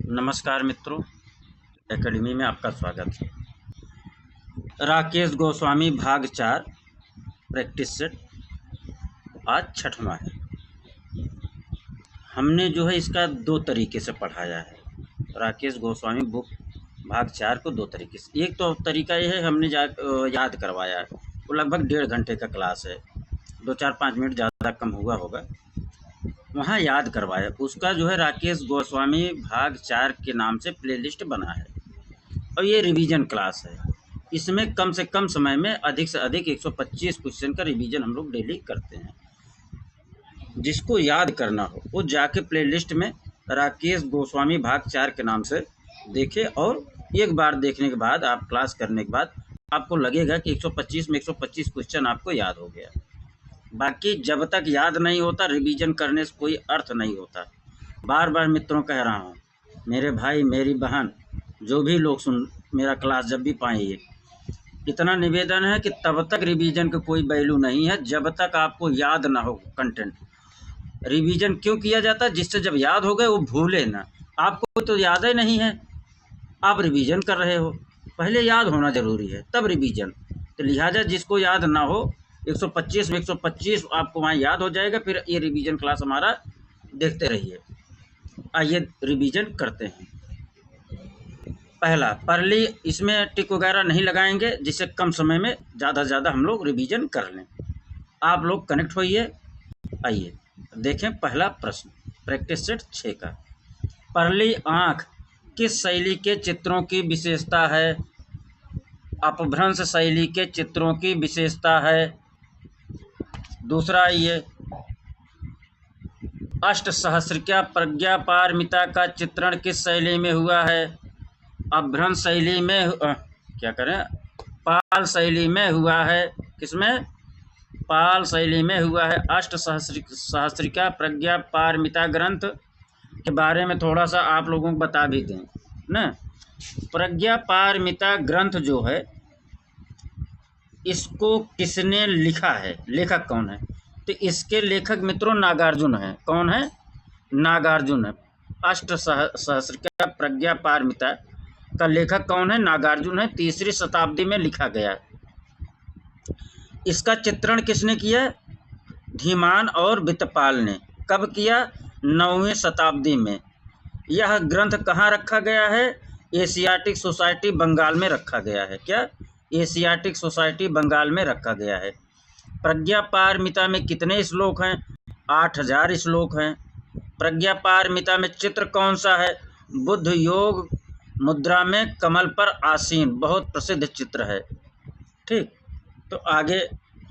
नमस्कार मित्रों, एकेडमी में आपका स्वागत है। राकेश गोस्वामी भाग 4 प्रैक्टिस सेट आज 6वां है। हमने जो है इसका 2 तरीके से पढ़ाया है। राकेश गोस्वामी बुक भाग 4 को 2 तरीके से। एक तो तरीका ये है, हमने याद करवाया है। वो लगभग 1.5 घंटे का क्लास है, 2-4-5 मिनट ज़्यादा कम हुआ होगा। वहाँ याद करवाया। उसका जो है राकेश गोस्वामी भाग 4 के नाम से प्लेलिस्ट बना है और ये रिवीजन क्लास है। इसमें कम से कम समय में अधिक से अधिक 125 क्वेश्चन का रिवीजन हम लोग डेली करते हैं। जिसको याद करना हो वो जाके प्लेलिस्ट में राकेश गोस्वामी भाग 4 के नाम से देखे, और एक बार देखने के बाद, आप क्लास करने के बाद आपको लगेगा कि 125 में 125 क्वेश्चन आपको याद हो गया। बाकी जब तक याद नहीं होता रिवीजन करने से कोई अर्थ नहीं होता। बार बार मित्रों कह रहा हूँ, मेरे भाई मेरी बहन जो भी लोग मेरा क्लास जब भी पाएंगे, इतना निवेदन है कि तब तक रिवीजन का कोई वैल्यू नहीं है जब तक आपको याद ना हो कंटेंट। रिवीजन क्यों किया जाता है? जिससे जब याद हो गए वो भूले ना। आपको तो याद ही नहीं है, आप रिवीजन कर रहे हो। पहले याद होना ज़रूरी है तब रिवीजन। तो लिहाजा जिसको याद ना हो 125 में 125 आपको वहाँ याद हो जाएगा। फिर ये रिवीजन क्लास हमारा देखते रहिए। आइए रिवीजन करते हैं। पहला परली, इसमें टिक वगैरह नहीं लगाएंगे जिससे कम समय में ज़्यादा से ज़्यादा हम लोग रिवीजन कर लें। आप लोग कनेक्ट होइए। आइए देखें पहला प्रश्न, प्रैक्टिस सेट 6 का। परली आँख किस शैली के चित्रों की विशेषता है? अपभ्रंश शैली के चित्रों की विशेषता है। दूसरा ये अष्टसहस्रिका प्रज्ञापारमिता का चित्रण किस शैली में हुआ है? अपभ्रंश शैली में क्या करें, पाल शैली में हुआ है। किसमें? पाल शैली में हुआ है। अष्टसहस्रिका प्रज्ञापारमिता ग्रंथ के बारे में थोड़ा सा आप लोगों को बता भी दें ना। प्रज्ञापारमिता ग्रंथ जो है इसको किसने लिखा है? लेखक कौन है? तो इसके लेखक मित्रों नागार्जुन हैं। कौन है? नागार्जुन है। अष्टसहस्रिका प्रज्ञापारमिता का लेखक कौन है? नागार्जुन है। 3री शताब्दी में लिखा गया। इसका चित्रण किसने किया? धीमान और वित्तपाल ने। कब किया? 9वीं शताब्दी में। यह ग्रंथ कहाँ रखा गया है? एशियाटिक सोसाइटी बंगाल में रखा गया है। क्या? एशियाटिक सोसाइटी बंगाल में रखा गया है। प्रज्ञापारमिता में कितने श्लोक हैं? 8000 श्लोक हैं। प्रज्ञापारमिता में चित्र कौन सा है? बुद्ध योग मुद्रा में कमल पर आसीन, बहुत प्रसिद्ध चित्र है। ठीक, तो आगे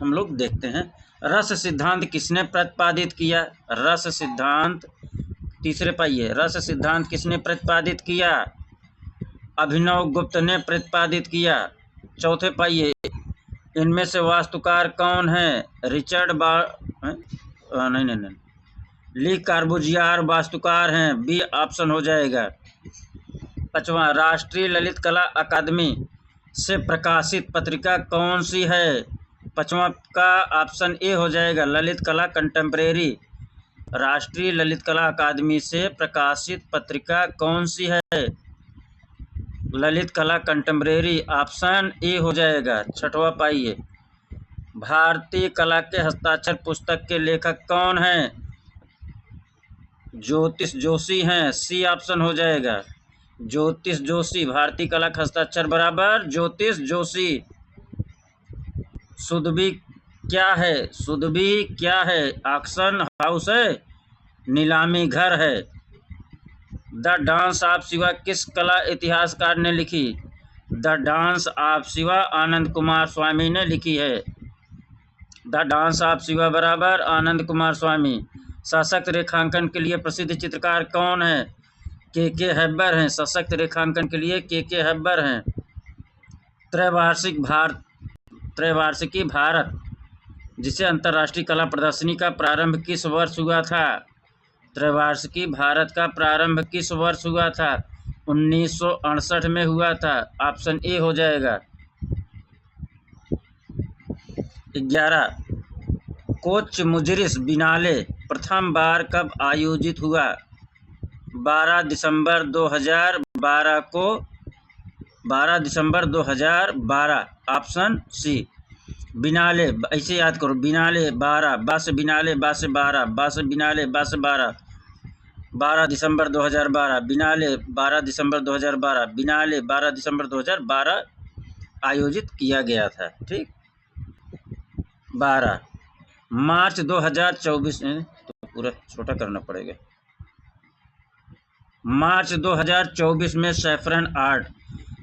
हम लोग देखते हैं। रस सिद्धांत किसने प्रतिपादित किया? रस सिद्धांत, तीसरे पाइए, रस सिद्धांत किसने प्रतिपादित किया? अभिनव गुप्त ने प्रतिपादित किया। चौथे पाइए, इनमें से वास्तुकार कौन है? रिचर्ड नहीं, ली कार्बुजियर वास्तुकार हैं। बी ऑप्शन हो जाएगा। 5वां, राष्ट्रीय ललित कला अकादमी से प्रकाशित पत्रिका कौन सी है? 5वां का ऑप्शन ए हो जाएगा, ललित कला कंटेम्प्रेरी। राष्ट्रीय ललित कला अकादमी से प्रकाशित पत्रिका कौन सी है? ललित कला कंटेम्प्रेरी, ऑप्शन ए हो जाएगा। 6वां पाइए, भारतीय कला के हस्ताक्षर पुस्तक के लेखक कौन हैं? ज्योतिष जोशी हैं। सी ऑप्शन हो जाएगा, ज्योतिष जोशी। भारतीय कला का हस्ताक्षर बराबर ज्योतिष जोशी। सुदबी क्या है? सुदबी क्या है? ऑक्शन हाउस है, नीलामी घर है। द डांस ऑफ शिवा किस कला इतिहासकार ने लिखी? The dance of Shiva Anand Kumar स्वामी ने लिखी है। द डांस ऑफ शिवा बराबर आनंद कुमार स्वामी। सशक्त रेखांकन के लिए प्रसिद्ध चित्रकार कौन है? के हैबर हैं। सशक्त रेखांकन के लिए के हैबर हैं। त्रैवार्षिकी भारत, जिसे अंतर्राष्ट्रीय कला प्रदर्शनी का प्रारंभ किस वर्ष हुआ था? त्रैवार्षिकी भारत का प्रारंभ किस वर्ष हुआ था? 1968 में हुआ था। ऑप्शन ए हो जाएगा। 11, कोच मुजरिस बिनाले प्रथम बार कब आयोजित हुआ? 12 दिसंबर 2012 को 12 दिसंबर 2012 ऑप्शन सी। बिनाले, ऐसे याद करो, बिनाले 12, बा से बिनाले, बा से 12, बा से बिनाले, बा से 12, 12 दिसंबर 2012, बिनाले 12 दिसंबर 2012, बिनाले 12 दिसंबर 2012 आयोजित किया गया था। ठीक, 12 मार्च 2024 तो पूरा छोटा करना पड़ेगा। मार्च 2024 में सैफरन आर्ट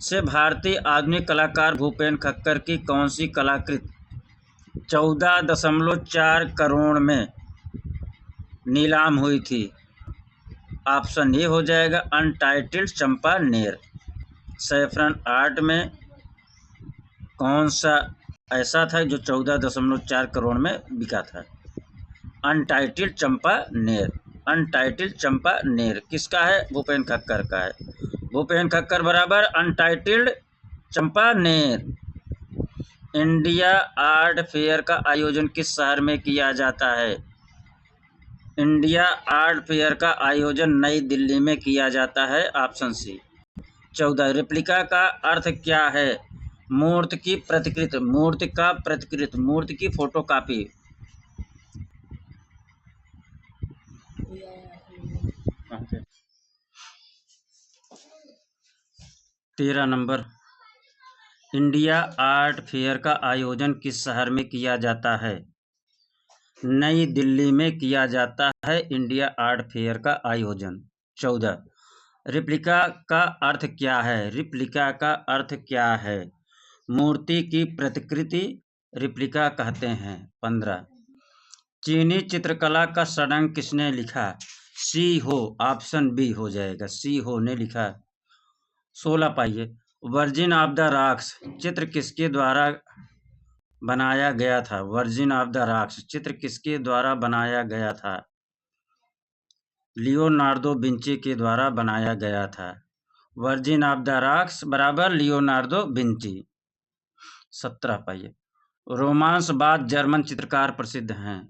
से भारतीय आधुनिक कलाकार भूपेन खक्कर की कौन सी कलाकृति 14.4 करोड़ में नीलाम हुई थी? ऑप्शन ए हो जाएगा अनटाइटल्ड चंपानेर। सैफरन आर्ट में कौन सा ऐसा था जो 14.4 करोड़ में बिका था? अनटाइटल्ड चंपानेर। अनटाइटल्ड चंपानेर किसका है? भूपेन खक्कर का है। भूपेन खक्कर बराबर untitled Champaner. India art fair का आयोजन किस शहर में किया जाता है? इंडिया आर्ट फेयर का आयोजन नई दिल्ली में किया जाता है। ऑप्शन सी। 14 रेप्लिका का अर्थ क्या है? मूर्ति की प्रतिकृति, मूर्ति का प्रतिकृति, मूर्ति की photocopy. 13 number, India art fair का आयोजन किस शहर में किया जाता है? नई दिल्ली में किया जाता है इंडिया आर्ट फेयर का आयोजन। 14 रेप्लिका का अर्थ क्या है? रेप्लिका का अर्थ क्या है? मूर्ति की प्रतिकृति रेप्लिका कहते हैं। 15 चीनी चित्रकला का षडंग किसने लिखा? सी हो, ऑप्शन बी हो जाएगा, सी हो ने लिखा। 16 पाइए, वर्जिन ऑफ द रॉक्स चित्र किसके द्वारा बनाया गया था? वर्जिन ऑफ द रॉक्स चित्र किसके द्वारा बनाया गया था? लियोनार्दो विंची के द्वारा बनाया गया था। वर्जिन ऑफ द रॉक्स बराबर लियोनार्दो विंची। 17 पाइए, रोमांसवाद जर्मन चित्रकार प्रसिद्ध हैं।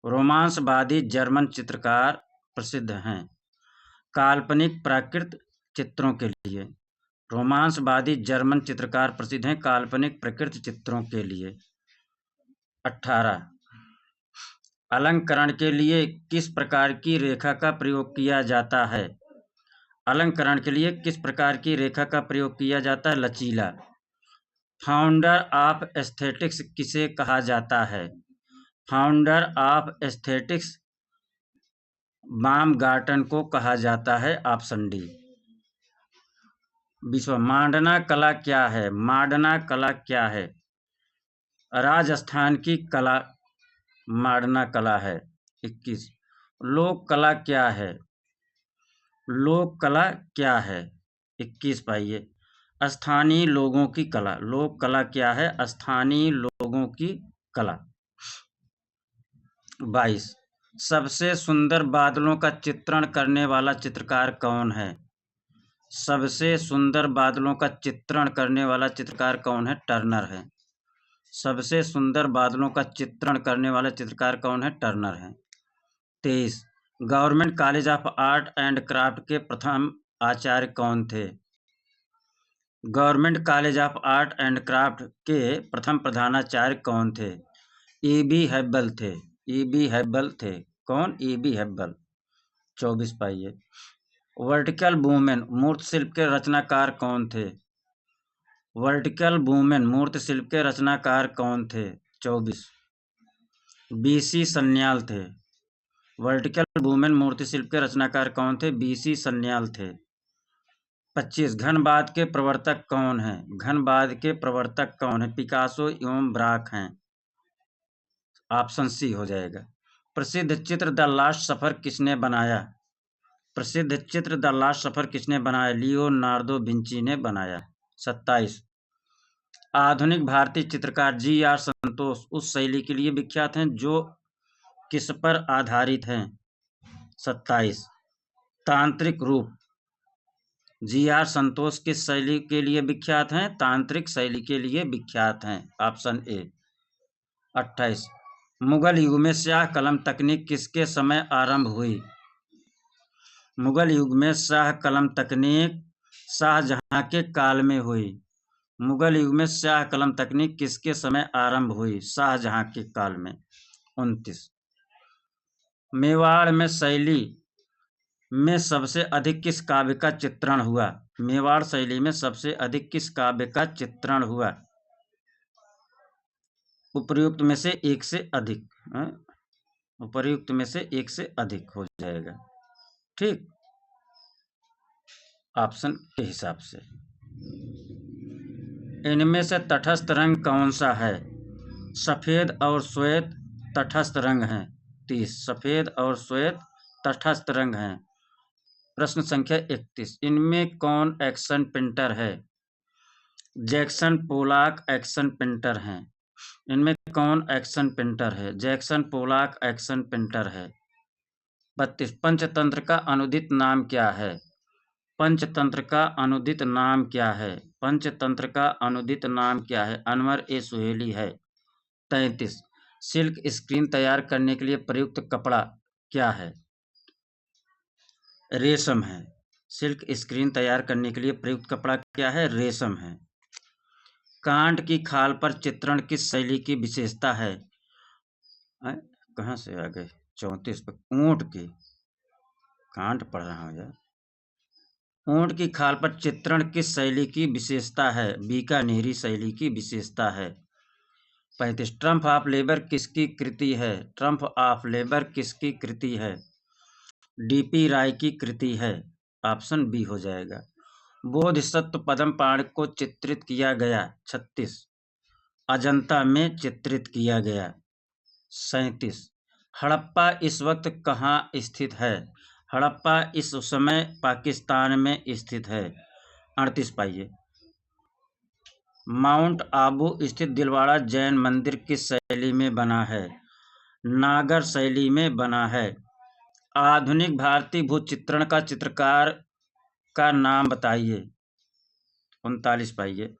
रोमांसवादी जर्मन चित्रकार प्रसिद्ध हैं काल्पनिक प्राकृत चित्रों के लिए। रोमांसवादी जर्मन चित्रकार प्रसिद्ध हैं काल्पनिक प्रकृति चित्रों के लिए। 18 अलंकरण के लिए किस प्रकार की रेखा का प्रयोग किया जाता है? अलंकरण के लिए किस प्रकार की रेखा का प्रयोग किया जाता है? लचीला। फाउंडर ऑफ एस्थेटिक्स किसे कहा जाता है? फाउंडर ऑफ एस्थेटिक्स बामगार्टन को कहा जाता है। Option D. विश्व मांडना कला क्या है? मांडना कला क्या है? राजस्थान की कला मांडना कला है। 21 लोक कला क्या है? लोक कला क्या है? 21 पाइए, स्थानीय लोगों की कला। लोक कला क्या है? स्थानीय लोगों की कला। 22 सबसे सुंदर बादलों का चित्रण करने वाला चित्रकार कौन है? सबसे सुंदर बादलों का चित्रण करने वाला चित्रकार कौन है? टर्नर है। सबसे सुंदर बादलों का चित्रण करने वाला चित्रकार कौन है? टर्नर है। 23 government college of art and craft के प्रथम आचार्य कौन थे? Government college of art and craft के प्रथम प्रधानाचार्य कौन थे? E.B. हेब्बल थे। E.B. हेब्बल थे। कौन? E.B. हेब्बल। 24 पाइए, वर्टिकल वुमेन मूर्ति शिल्प के रचनाकार कौन थे? वर्टिकल वुमेन मूर्ति शिल्प के रचनाकार कौन थे? 24 B.C. सन्याल थे। वर्टिकल वुमेन मूर्ति शिल्प के रचनाकार कौन थे? B.C. सन्याल थे। 25 घनवाद के प्रवर्तक कौन है? घनवाद के प्रवर्तक कौन है? पिकासो एवं ब्राक हैं। ऑप्शन सी हो जाएगा। प्रसिद्ध चित्र द लास्ट सफर किसने बनाया? प्रसिद्ध चित्र द लास्ट सफर किसने बनाया? लियोनार्दो विंची ने बनाया। 27 आधुनिक भारतीय चित्रकार G.R. संतोष उस शैली के लिए विख्यात हैं जो किस पर आधारित हैं? 27 तांत्रिक रूप। G.R. संतोष किस शैली के लिए विख्यात हैं? तांत्रिक शैली के लिए विख्यात हैं। Option A. 28 मुगल युग में स्याह कलम तकनीक किसके समय आरंभ हुई? मुगल युग में शाह कलम तकनीक शाहजहां के काल में हुई। मुगल युग में शाह कलम तकनीक किसके समय आरंभ हुई? शाहजहां के काल में। 29। मेवाड़ में शैली में सबसे अधिक किस काव्य का चित्रण हुआ? मेवाड़ शैली में सबसे अधिक किस काव्य का चित्रण हुआ? उपर्युक्त में से एक से अधिक। उपर्युक्त में से एक से अधिक हो जाएगा, ठीक, ऑप्शन के हिसाब से। इनमें से तटस्थ रंग कौन सा है? सफेद और श्वेत तटस्थ रंग हैं। 30। सफेद और श्वेत तटस्थ रंग हैं। प्रश्न संख्या 31। इनमें कौन एक्शन प्रिंटर है? जैक्सन पोलाक एक्शन प्रिंटर हैं। इनमें कौन एक्शन प्रिंटर है? जैक्सन पोलाक एक्शन प्रिंटर है। 32। पंचतंत्र का अनुदित नाम क्या है? पंचतंत्र का अनुदित नाम क्या है? पंचतंत्र का अनुदित नाम क्या है? अनवर ए सुहेली है। 33। सिल्क स्क्रीन तैयार करने के लिए प्रयुक्त कपड़ा क्या है? रेशम है। सिल्क स्क्रीन तैयार करने के लिए प्रयुक्त कपड़ा क्या है? रेशम है। कांट की खाल पर चित्रण किस शैली की विशेषता है? कहाँ से आ गए? 34 पर ऊंट की। कांट पढ़ रहा हूँ यार। ऊंट की खाल पर चित्रण किस शैली की विशेषता है? बीकानेरी शैली की विशेषता है। 35। ट्रम्प ऑफ लेबर किसकी कृति है? ट्रम्प ऑफ लेबर किसकी कृति है? डीपी राय की कृति है। ऑप्शन बी हो जाएगा। बोधिसत्व पद्मपाण को चित्रित किया गया। 36। अजंता में चित्रित किया गया। 37। हड़प्पा इस वक्त कहाँ स्थित है? हड़प्पा इस समय पाकिस्तान में स्थित है। 38 पाइए। माउंट आबू स्थित दिलवाड़ा जैन मंदिर किस शैली में बना है? नागर शैली में बना है। आधुनिक भारतीय भूचित्रण का चित्रकार का नाम बताइए। 39 पाइए।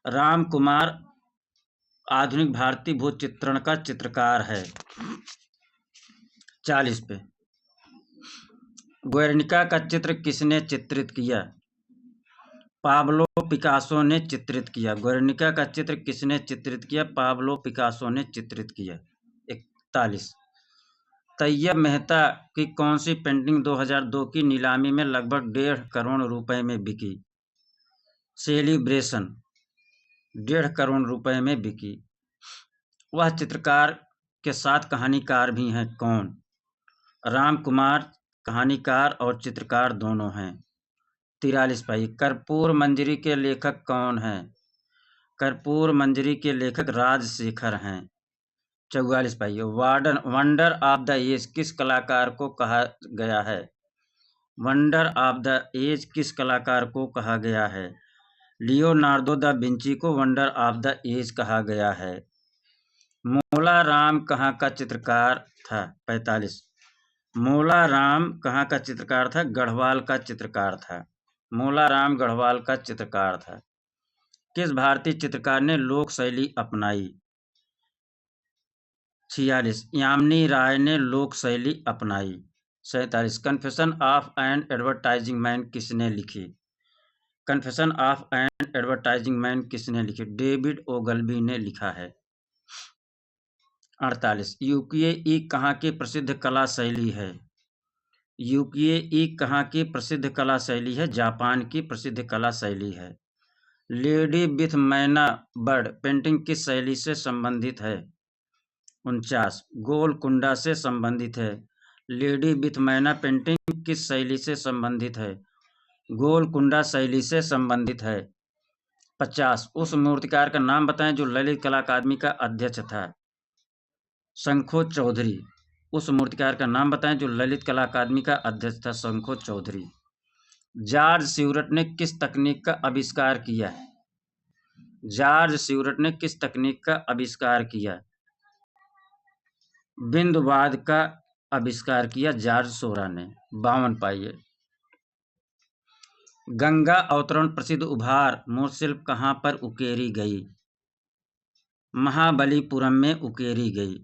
राम कुमार आधुनिक भारतीय भूचित्रण का चित्रकार है। 40 पे। गुएर्निका का चित्र किसने चित्रित किया? पाब्लो पिकासो ने चित्रित किया। गुएर्निका का चित्र किसने चित्रित किया? पाब्लो पिकासो ने चित्रित किया। 41। तैयब मेहता की कौन सी पेंटिंग 2002 की नीलामी में लगभग 1.5 करोड़ रुपए में बिकी? सेलिब्रेशन 1.5 करोड़ रुपए में बिकी। वह चित्रकार के साथ कहानीकार भी हैं, कौन? राम कुमार कहानीकार और चित्रकार दोनों हैं। 43 पाई। कर्पूर मंजरी के लेखक कौन हैं? कर्पूर मंजरी के लेखक राजशेखर हैं। 44 पाई। वंडर ऑफ द एज किस कलाकार को कहा गया है? वंडर ऑफ द एज किस कलाकार को कहा गया है? लियोनार्डो दा विंची को वंडर ऑफ द एज कहा गया है। मोला राम कहाँ का चित्रकार था? 45। मोला राम कहाँ का चित्रकार था? गढ़वाल का चित्रकार था। मोला राम गढ़वाल का चित्रकार था। किस भारतीय चित्रकार ने लोक शैली अपनाई? 46। यामिनी राय ने लोक शैली अपनाई। 47। Confession of N advertising man किसने लिखी? Confession of N advertising man किसने लिखी? डेविड ओगलबी ने लिखा है। 48। यूकिए कहाँ की प्रसिद्ध कला शैली है? यूकिए कहाँ की प्रसिद्ध कला शैली है? जापान की प्रसिद्ध कला शैली है। लेडी विथ मैना बर्ड पेंटिंग किस शैली से संबंधित है? 49। गोलकुंडा से संबंधित है। लेडी विथ मैना पेंटिंग किस शैली से संबंधित है? गोलकुंडा शैली से संबंधित है। 50। उस मूर्तिकार का नाम बताएं जो ललित कला अकादमी का अध्यक्ष था। शंखो चौधरी। उस मूर्तिकार का नाम बताएं जो ललित कला अकादमी का अध्यक्ष था। शंखो चौधरी। जॉर्ज स्यूअर्ट ने किस तकनीक का आविष्कार किया? जॉर्ज स्यूअर्ट ने किस तकनीक का आविष्कार किया? बिंदुवाद का आविष्कार किया जॉर्ज सोरा ने। 52 पाइए। गंगा अवतरण प्रसिद्ध उभार मूर्तिशिल्प कहाँ पर उकेरी गई? महाबलीपुरम में उकेरी गई।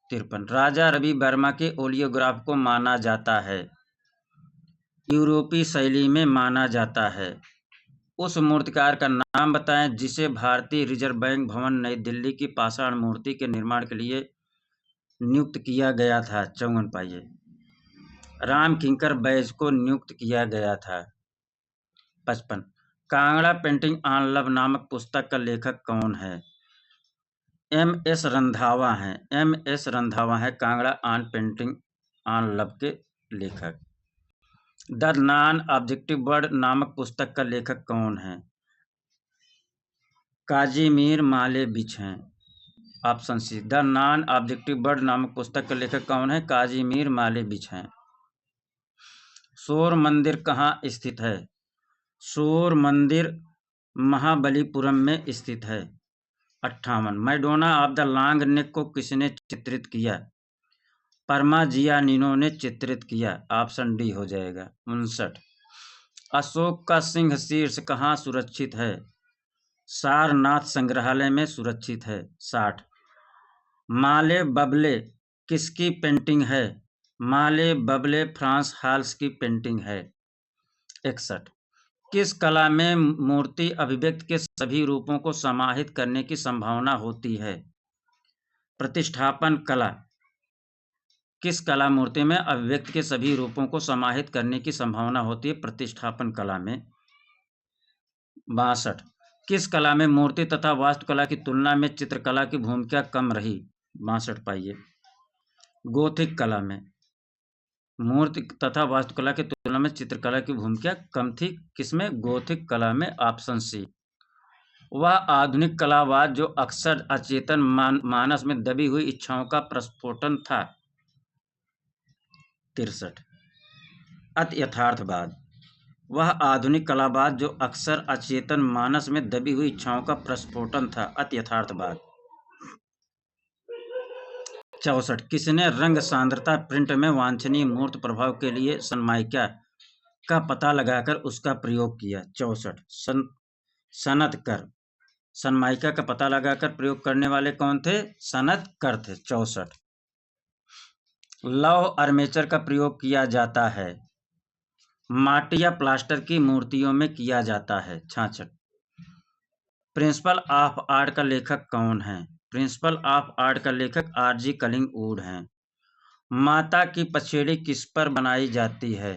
53। राजा रवि वर्मा के ओलियोग्राफ को माना जाता है। यूरोपीय शैली में माना जाता है। उस मूर्तिकार का नाम बताएं जिसे भारतीय रिजर्व बैंक भवन नई दिल्ली की पाषाण मूर्ति के निर्माण के लिए नियुक्त किया गया था। 54 पाइए। राम किंकर बैज को नियुक्त किया गया था। 55। कांगड़ा पेंटिंग ऑन लव नामक पुस्तक का लेखक कौन है? एम.एस. रंधावा हैं। एम.एस. रंधावा है Kangra on painting on love के लेखक। द नॉन ऑब्जेक्टिव वर्ड नामक पुस्तक का लेखक कौन है? काजीमीर मालेविच हैं। Option C. The non objective word नामक पुस्तक के लेखक कौन है? काजीमीर मालेविच हैं। शोर मंदिर कहाँ स्थित है? शोर मंदिर महाबलीपुरम में स्थित है। 58। Madonna of the long neck को किसने चित्रित किया? परमाजियानिनो ने चित्रित किया। ऑप्शन डी हो जाएगा। 59। अशोक का सिंह शीर्ष कहाँ सुरक्षित है? सारनाथ संग्रहालय में सुरक्षित है। 60। माले बबले किसकी पेंटिंग है? माले बबले फ्रांस हाल्स की पेंटिंग है। 61। किस कला में मूर्ति अभिव्यक्ति के सभी रूपों को समाहित करने की संभावना होती है? प्रतिष्ठापन कला। किस कला मूर्ति में अभिव्यक्ति के सभी रूपों को समाहित करने की संभावना होती है? प्रतिष्ठापन कला में। 62। किस कला में मूर्ति तथा वास्तुकला की तुलना में चित्रकला की भूमिका कम रही? 62 पाइए। गोथिक कला में मूर्ति तथा वास्तुकला की तुलना में चित्रकला की भूमिका कम थी। किसमें? गोथिक कला में। Option C. वह आधुनिक कलावाद जो अक्सर अचेतन मानस में दबी हुई इच्छाओं का प्रस्फोटन था। 63। अति यथार्थवाद। वह आधुनिक कलावाद जो अक्सर अचेतन मानस में दबी हुई इच्छाओं का प्रस्फोटन था। अति यथार्थवाद। 64। किसने रंग सांद्रता प्रिंट में वांछनीय मूर्त प्रभाव के लिए सनमाइका का पता लगाकर उसका प्रयोग किया? 64। सनतकर। सनमाइका का पता लगाकर प्रयोग करने वाले कौन थे? सनतकर थे। 64। लौह आर्मेचर का प्रयोग किया जाता है। माटी या प्लास्टर की मूर्तियों में किया जाता है। 66। प्रिंसिपल ऑफ आर्ट का लेखक कौन है? प्रिंसिपल ऑफ आर्ट का लेखक आर.जी. कलिंगवुड हैं। माता की पछेड़ी किस पर बनाई जाती है?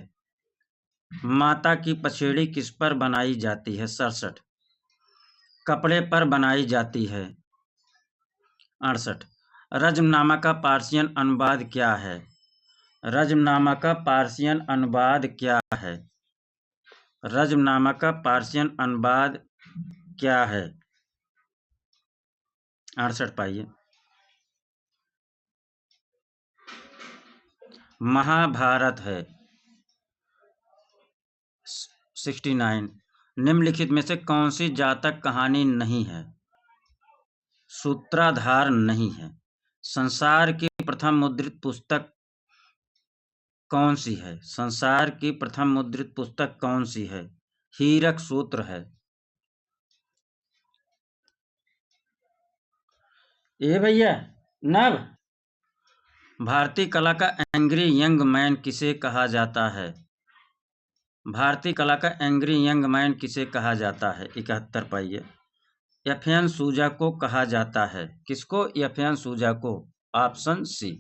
माता की पछेड़ी किस पर बनाई जाती है? 67। कपड़े पर बनाई जाती है। 68। रज्मनामा का पार्सियन अनुवाद क्या है? रज्मनामा का पार्सियन अनुवाद क्या है? रज्मनामा का पार्सियन अनुवाद क्या है? 68 पाइए। महाभारत है। 69। निम्नलिखित में से कौन सी जातक कहानी नहीं है? सूत्रधार नहीं है। संसार की प्रथम मुद्रित पुस्तक कौन सी है? संसार की प्रथम मुद्रित पुस्तक कौन सी है? हीरक सूत्र है। ए भैया नव। भारतीय कला का एंग्री यंग मैन किसे कहा जाता है? भारतीय कला का एंग्री यंग मैन किसे कहा जाता है? 71 पाइए। एफ.एन. सूजा को कहा जाता है। किसको? एफ.एन. सूजा को। Option C.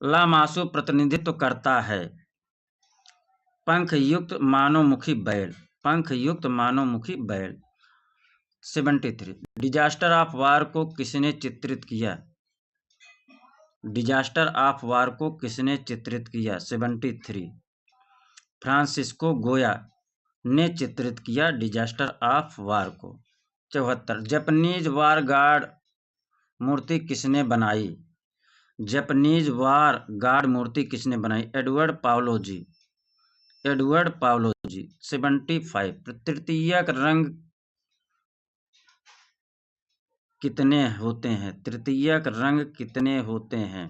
लामासु प्रतिनिधित्व करता है पंखयुक्त मानवमुखी बैल। पंखयुक्त मानवमुखी बैल। 73। डिजास्टर ऑफ वार को किसने चित्रित किया? डिजास्टर ऑफ वार को किसने चित्रित किया? 73। फ्रांसिस्को गोया ने चित्रित किया डिजास्टर ऑफ वार को। 74। जापानीज वार गार्ड मूर्ति किसने बनाई? जापानीज वार गार्ड मूर्ति किसने बनाई? एडवर्ड पावलोजी। एडवर्ड पावलोजी। 75। तृतीयक रंग कितने होते हैं? तृतीयक रंग कितने होते हैं?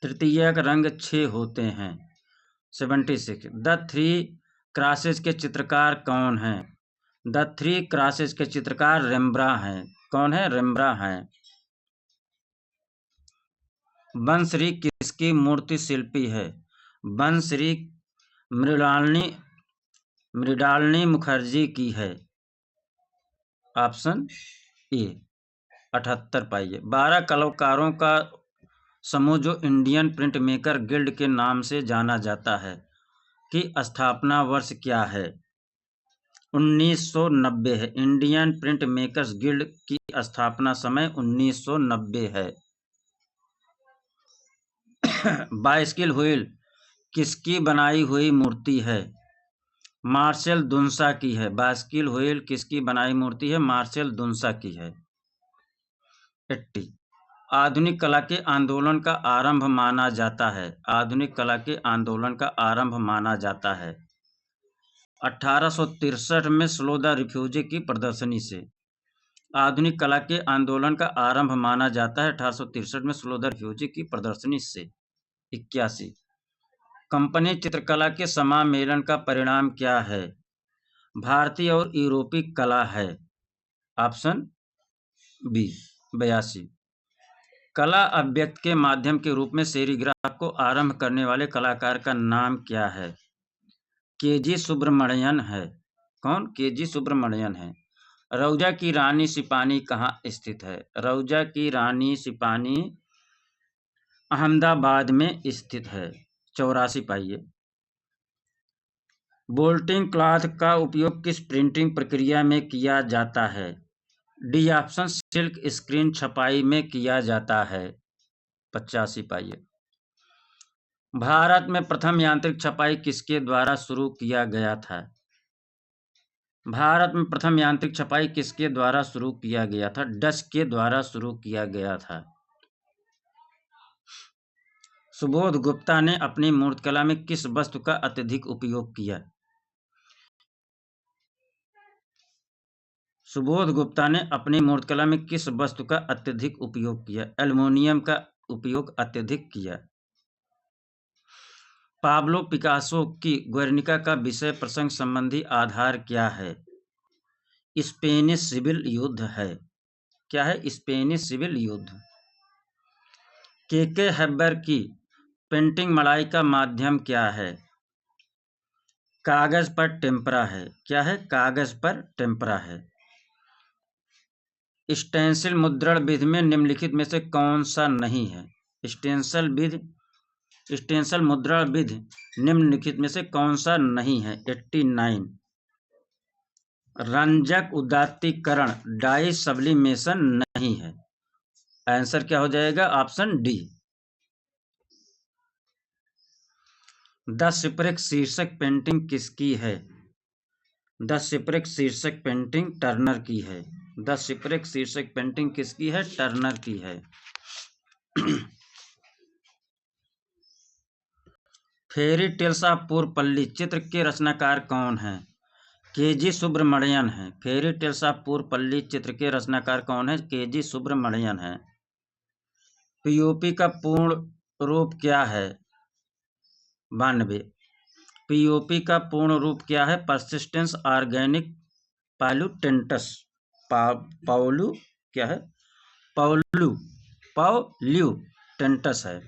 तृतीयक रंग 6 होते हैं। 76। द थ्री क्रॉसेस के चित्रकार कौन हैं? द थ्री क्रॉसेस के चित्रकार रेम्ब्रा हैं। कौन है? रेम्ब्रा हैं। बंसरी किसकी मूर्ति शिल्पी है? बंसरी मृणालिनी मृणालिनी मुखर्जी की है? ऑप्शन ए 78 पाइए। 12 कलाकारों का समूह जो इंडियन प्रिंट मेकर गिल्ड के नाम से जाना जाता है की स्थापना वर्ष क्या है? 1990 है। इंडियन प्रिंट मेकर्स गिल्ड की स्थापना समय 1990 है। बाइसिकल व्हील किसकी बनाई हुई मूर्ति है? मार्शल दुन्सा की है। बाइसिकल व्हील किसकी बनाई मूर्ति है? मार्शल दुन्सा की है। 80 आधुनिक कला के आंदोलन का आरंभ माना जाता है। आधुनिक कला के आंदोलन का आरंभ माना जाता है 1863 में स्लो द रिफ्यूजी की प्रदर्शनी से। आधुनिक कला के आंदोलन का आरंभ माना जाता है 1863 में स्लो द रिफ्यूजी की प्रदर्शनी से। 81 कंपनी चित्रकला के समामेलन का परिणाम क्या है? भारतीय और यूरोपीय कला है। Option B. 82 कला अभिव्यक्ति के माध्यम के रूप में सेरीग्राफ को आरंभ करने वाले कलाकार का नाम क्या है? केजी सुब्रमण्यन है। कौन? केजी सुब्रमण्यन है। रौजा की रानी सिपानी कहाँ स्थित है? रौजा की रानी सिपानी अहमदाबाद में स्थित है। 84 पाइए। बोल्टिंग क्लॉथ का उपयोग किस प्रिंटिंग प्रक्रिया में किया जाता है? डी ऑप्शन सिल्क स्क्रीन छपाई में किया जाता है। 85 पाइए। भारत में प्रथम यांत्रिक छपाई किसके द्वारा शुरू किया गया था? भारत में प्रथम यांत्रिक छपाई किसके द्वारा शुरू किया गया था? डच के द्वारा शुरू किया गया था। सुबोध गुप्ता ने अपनी मूर्तिकला में किस वस्तु का अत्यधिक उपयोग किया? सुबोध गुप्ता ने अपनी मूर्तिकला में किस वस्तु का अत्यधिक उपयोग किया? एल्युमिनियम का उपयोग अत्यधिक किया। पाब्लो पिकासो की गुएर्निका का विषय प्रसंग संबंधी आधार क्या है? स्पेनिश सिविल युद्ध है। क्या है? स्पेनिश सिविल युद्ध। के हैबर की पेंटिंग मड़ाई का माध्यम क्या है? कागज पर टेम्परा है। क्या है? कागज पर टेम्परा है। स्टेंसिल मुद्रण विधि में निम्नलिखित में से कौन सा नहीं है? स्टेंसिल मुद्रण विधि निम्नलिखित में से कौन सा नहीं है? 89 रंजक उदात्तीकरण डाई सब्लिमेशन नहीं है। आंसर क्या हो जाएगा? Option D. 10 सिपरेक शीर्षक पेंटिंग किसकी है? 10 सिपरेक शीर्षक पेंटिंग टर्नर की है। 10 सिपरेक शीर्षक पेंटिंग किसकी है? टर्नर की है। फेरी टेल्स ऑफ पूरपल्ली चित्र के रचनाकार कौन हैं? केजी सुब्रमण्यन है। फेरी टेल्स ऑफ पूरपल्ली चित्र के रचनाकार कौन है? केजी सुब्रमण्यन है। पीओपी का पूर्ण रूप क्या है? 92 पीओपी का पूर्ण रूप क्या है? Persistence organic pollutants. पाउलू क्या है? पाउल्यूटेंट्स है।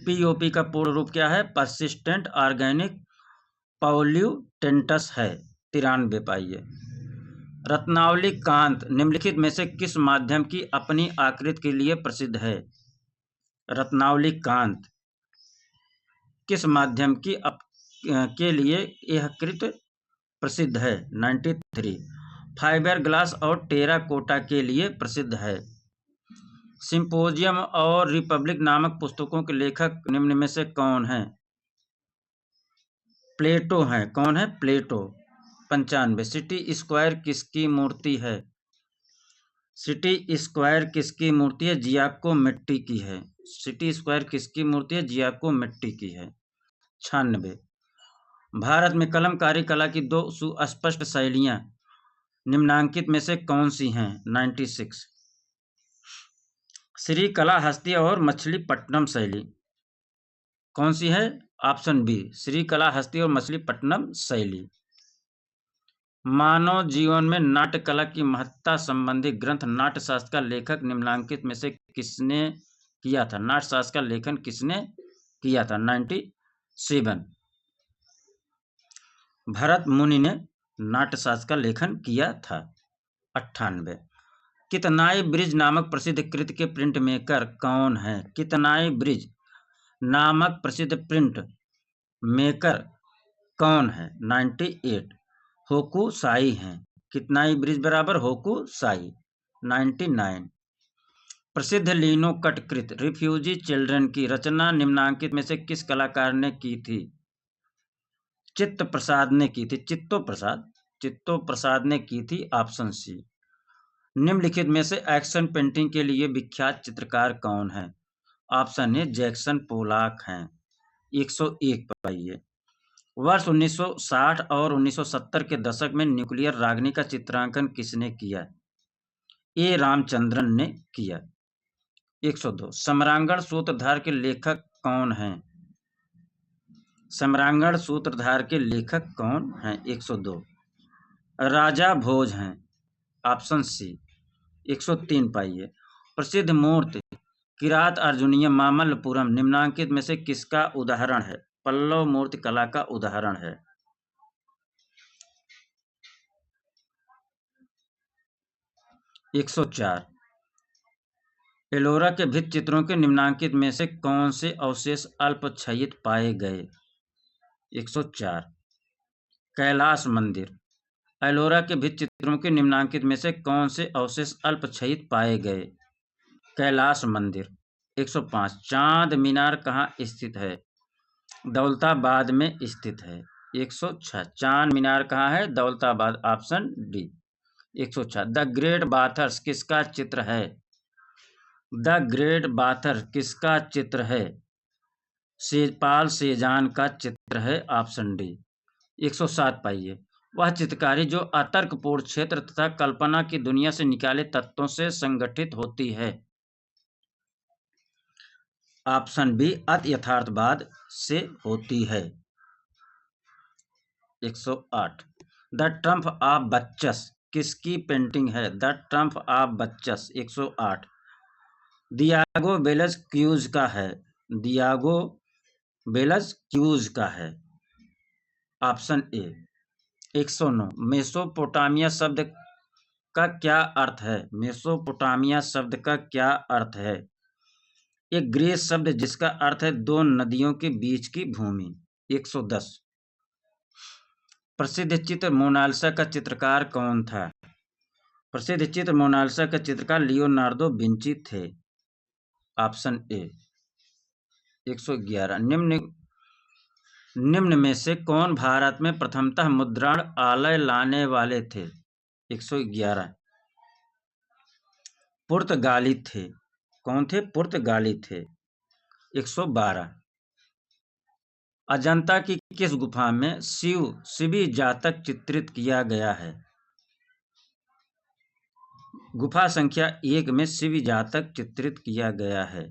पीओपी का पूर्ण रूप क्या है? परसिस्टेंट ऑर्गेनिक पॉल्यूटेंट्स है। 93 पाइए। रत्नावली कांत निम्नलिखित में से किस माध्यम की अपनी आकृति के लिए प्रसिद्ध है? रत्नावली कांत किस माध्यम की के लिए यह कृत प्रसिद्ध है? 93 फाइबर ग्लास और टेराकोटा के लिए प्रसिद्ध है। सिंपोजियम और रिपब्लिक नामक पुस्तकों के लेखक निम्न में से कौन हैं? प्लेटो हैं। कौन है? प्लेटो। 95 सिटी स्क्वायर किसकी मूर्ति है? सिटी स्क्वायर किसकी मूर्ति है? जियाको मिट्टी की है। सिटी स्क्वायर किसकी मूर्ति है? जियाको मिट्टी की है। 96 भारत में कलमकारी कला की दो सुस्पष्ट शैलियां निम्नांकित में से कौन सी हैं? 96 श्रीकलाहस्ती और मछलीपट्टनम शैली। कौन सी है? ऑप्शन बी श्रीकलाहस्ती और मछलीपट्टनम शैली। मानव जीवन में नाट्य कला की महत्ता संबंधी ग्रंथ नाट्यशास्त्र का लेखक निम्नांकित में से किसने किया था? नाट्यशास्त्र का लेखन किसने किया था? 97 भरत मुनि ने नाट्यशास्त्र का लेखन किया था। 98। कितनाई ब्रिज नामक प्रसिद्ध कृति के प्रिंट मेकर कौन है? कितनाई ब्रिज नामक प्रसिद्ध प्रिंट मेकर कौन है? 98। होकुसाई हैं। कितनाई ब्रिज बराबर होकुसाई। 99। प्रसिद्ध लिनोकट कृत रिफ्यूजी चिल्ड्रन की रचना निम्नांकित में से किस कलाकार ने की थी? चित्त प्रसाद ने की थी। चित्तो प्रसाद ने की थी। Option C. निम्नलिखित में से एक्शन पेंटिंग के लिए विख्यात चित्रकार कौन है? ऑप्शन ए जैक्सन पोलाक हैं। 101 पाइए। वर्ष 1960 और 1970 के दशक में न्यूक्लियर रागनी का चित्रांकन किसने किया? ए रामचंद्रन ने किया। 102 सम्रांगण सूत्रधार के लेखक कौन हैं? सम्रांगण सूत्रधार के लेखक कौन हैं? 102 राजा भोज हैं। ऑप्शन सी। 103 पाइए। प्रसिद्ध मूर्ति किरात अर्जुनीयम मामल्लपुरम निम्नांकित में से किसका उदाहरण है? पल्लव मूर्ति कला का उदाहरण है। 104 एलोरा के भित्ति चित्रों के निम्नांकित में से कौन से अवशेष अल्पक्षयित पाए गए? 104 कैलाश मंदिर। एलोरा के भित्ति चित्रों के निम्नांकित में से कौन से अवशेष अल्पक्षयित पाए गए? कैलाश मंदिर। 105 चांद मीनार कहाँ स्थित है? दौलताबाद में स्थित है। 106 चांद मीनार कहाँ है? Daulatabad. Option D. 106 the great bathers किसका चित्र है? द ग्रेट बाथर किसका चित्र है? पाल सेजान का चित्र है। Option D. 107 पाइए। वह चित्रकारी जो अतर्कपूर्ण क्षेत्र तथा कल्पना की दुनिया से निकाले तत्वों से संगठित होती है। ऑप्शन बी अति यथार्थवाद से होती है। 108 द ट्रम्प ऑफ बच्चस किसकी पेंटिंग है? द ट्रम्प ऑफ बच्चस 108 दियागो वेलज क्यूज का है। दियागो वेलज क्यूज का है। Option A. 109 मेसोपोटामिया शब्द का क्या अर्थ है? मेसोपोटामिया शब्द का क्या अर्थ है? एक ग्रीस शब्द जिसका अर्थ है दो नदियों के बीच की भूमि। 110 प्रसिद्ध चित्र मोनालिसा का चित्रकार कौन था? प्रसिद्ध चित्र मोनालिसा का चित्रकार लियोनार्दो विंची थे। Option A. 111 निम्न में से कौन भारत में प्रथमतः मुद्रण आलय लाने वाले थे? 111 पुर्तगाली थे। कौन थे? पुर्तगाली थे। 112 अजंता की किस गुफा में शिवी जातक चित्रित किया गया है? गुफा संख्या 1 में शिवी जातक चित्रित किया गया है।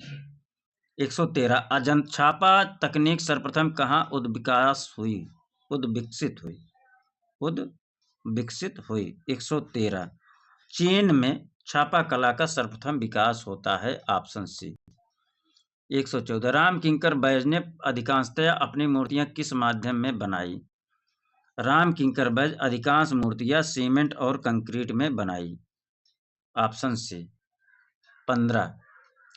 113 अजंता छापा तकनीक सर्वप्रथम कहाँ उद्विकसित हुई? 113 चीन में छापा कला का सर्वप्रथम विकास होता है। Option C. 114 राम किंकर बैज ने अधिकांशतया अपनी मूर्तियां किस माध्यम में बनाई? राम किंकर बैज अधिकांश मूर्तियां सीमेंट और कंक्रीट में बनाई। Option C. 15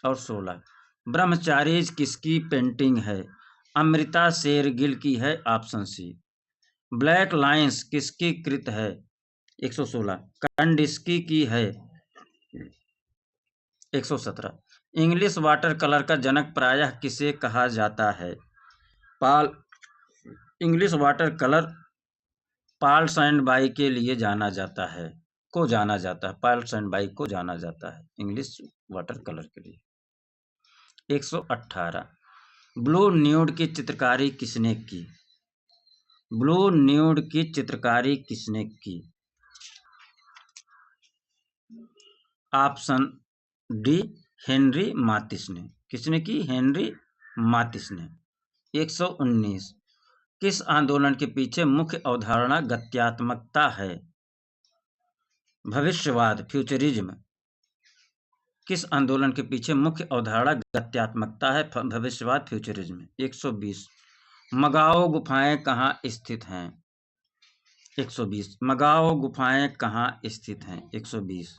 और 16 ब्रह्मचारीज किसकी पेंटिंग है? अमृता शेरगिल की है। ऑप्शन सी। ब्लैक लाइंस किसकी कृत है? 116 कंडिस्की की है। 117 इंग्लिश वाटर कलर का जनक प्रायः किसे कहा जाता है? इंग्लिश वाटर कलर पॉल सैंडबाई के लिए जाना जाता है। पॉल सैंडबाई को जाना जाता है इंग्लिश वाटर कलर के लिए। 118 ब्लू न्यूड की चित्रकारी किसने की? ब्लू न्यूड की चित्रकारी किसने की? ऑप्शन डी हेनरी मातिस ने। किसने की? हेनरी मातिस ने। 119 किस आंदोलन के पीछे मुख्य अवधारणा गत्यात्मकता है? भविष्यवाद फ्यूचरिज्म। किस आंदोलन के पीछे मुख्य अवधारणा गत्यात्मकता है? भविष्यवाद फ्यूचरिज्म। 120 मगाओ गुफाएं कहाँ स्थित हैं? 120। मगाओ गुफाएं कहाँ स्थित हैं? 120।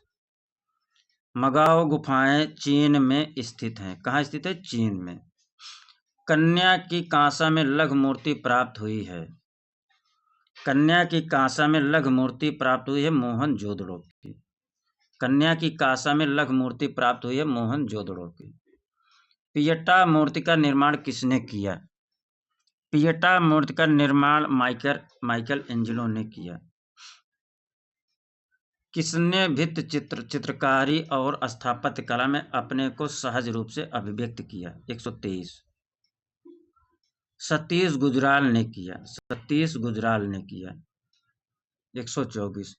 मगाओ गुफाएं चीन में स्थित हैं। कहाँ स्थित है? चीन में। कन्या की कांसा में लघु मूर्ति प्राप्त हुई है। कन्या की कांसा में लघु मूर्ति प्राप्त हुई है मोहनजोदड़ो की। कन्या की कांसा में लघु मूर्ति प्राप्त हुई है मोहनजोदड़ो की। पियटा मूर्ति का निर्माण किसने किया? पियटा मूर्ति का निर्माण माइकल एंजेलो ने किया। किसने भित्ति चित्रकारी और स्थापत्य कला में अपने को सहज रूप से अभिव्यक्त किया? 123। सतीश गुजराल ने किया। सतीश गुजराल ने किया। 124।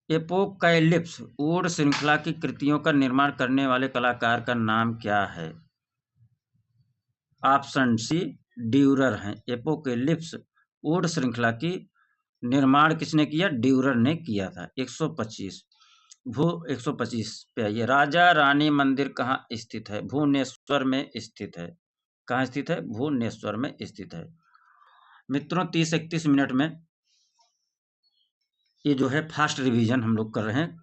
एपोकैलिप्स वुड श्रृंखला की कृतियों का निर्माण करने वाले कलाकार का नाम क्या है? ऑप्शन सी ड्यूरर हैं। एपोकैलिप्स वुड श्रृंखला की निर्माण किसने किया? ड्यूरर ने किया था। 125। 125 पे आइए। राजा रानी मंदिर कहाँ स्थित है? भुवनेश्वर में स्थित है। कहाँ स्थित है? भुवनेश्वर में स्थित है। मित्रों 30-31 मिनट में ये जो है फास्ट रिवीजन हम लोग कर रहे हैं,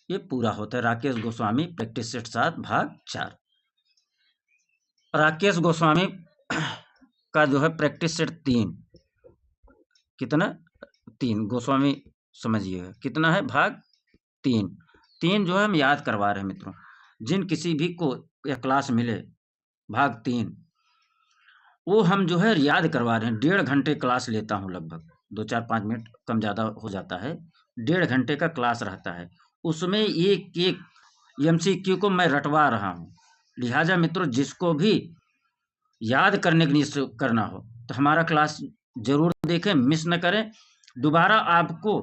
ये पूरा होता है। राकेश गोस्वामी प्रैक्टिस सेट 7 भाग 4। राकेश गोस्वामी का जो है प्रैक्टिस सेट 3। कितना? 3। गोस्वामी समझिएगा कितना है? भाग 3। 3 जो है हम याद करवा रहे हैं मित्रों। जिन किसी भी को यह क्लास मिले भाग 3, वो हम जो है याद करवा रहे हैं। 1.5 घंटे क्लास लेता हूँ लगभग, 2-4-5 मिनट कम ज़्यादा हो जाता है। 1.5 घंटे का क्लास रहता है, उसमें एक MCQ को मैं रटवा रहा हूँ। लिहाजा मित्रों जिसको भी याद करने के लिए करना हो तो हमारा क्लास जरूर देखें, मिस न करें। दोबारा आपको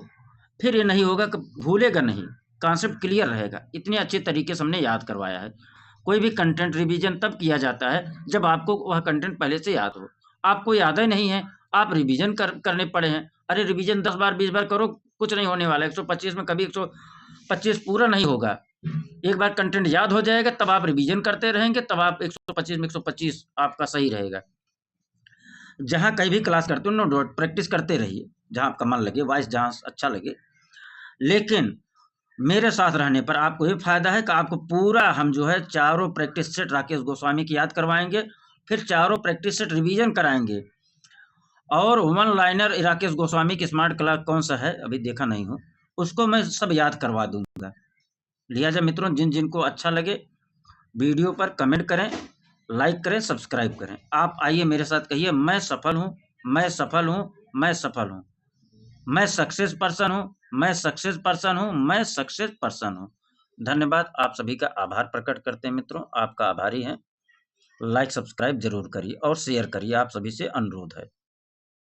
फिर ये नहीं होगा कि भूलेगा नहीं, कॉन्सेप्ट क्लियर रहेगा। इतने अच्छे तरीके से हमने याद करवाया है। कोई भी कंटेंट रिवीजन तब किया जाता है जब आपको वह कंटेंट पहले से याद हो। आपको याद ही नहीं है, आप रिवीजन करने पड़े हैं। अरे रिवीजन 10 बार 20 बार करो, कुछ नहीं होने वाला। 125 में कभी 125 पूरा नहीं होगा। एक बार कंटेंट याद हो जाएगा तब आप रिवीजन करते रहेंगे, तब आप 125 में 125 आपका सही रहेगा। जहाँ कहीं भी क्लास करते हो नो प्रैक्टिस करते रहिए, जहाँ आपका मन लगे, वॉइस जहाँ अच्छा लगे। लेकिन मेरे साथ रहने पर आपको ये फायदा है कि आपको पूरा हम जो है चारों प्रैक्टिस सेट राकेश गोस्वामी की याद करवाएंगे, फिर चारों प्रैक्टिस सेट रिवीजन कराएंगे। और वन लाइनर राकेश गोस्वामी की स्मार्ट क्लास कौन सा है अभी देखा नहीं हूँ, उसको मैं सब याद करवा दूंगा। लिहाजा मित्रों जिन जिनको अच्छा लगे वीडियो पर कमेंट करें, लाइक करें, सब्सक्राइब करें। आप आइए मेरे साथ कहिए, मैं सफल हूँ, मैं सफल हूँ, मैं सफल हूँ, मैं सक्सेस पर्सन हूँ, मैं सक्सेस पर्सन हूँ, मैं सक्सेस पर्सन हूँ। धन्यवाद। आप सभी का आभार प्रकट करते हैं मित्रों, आपका आभारी हैं। लाइक सब्सक्राइब जरूर करिए और शेयर करिए, आप सभी से अनुरोध है।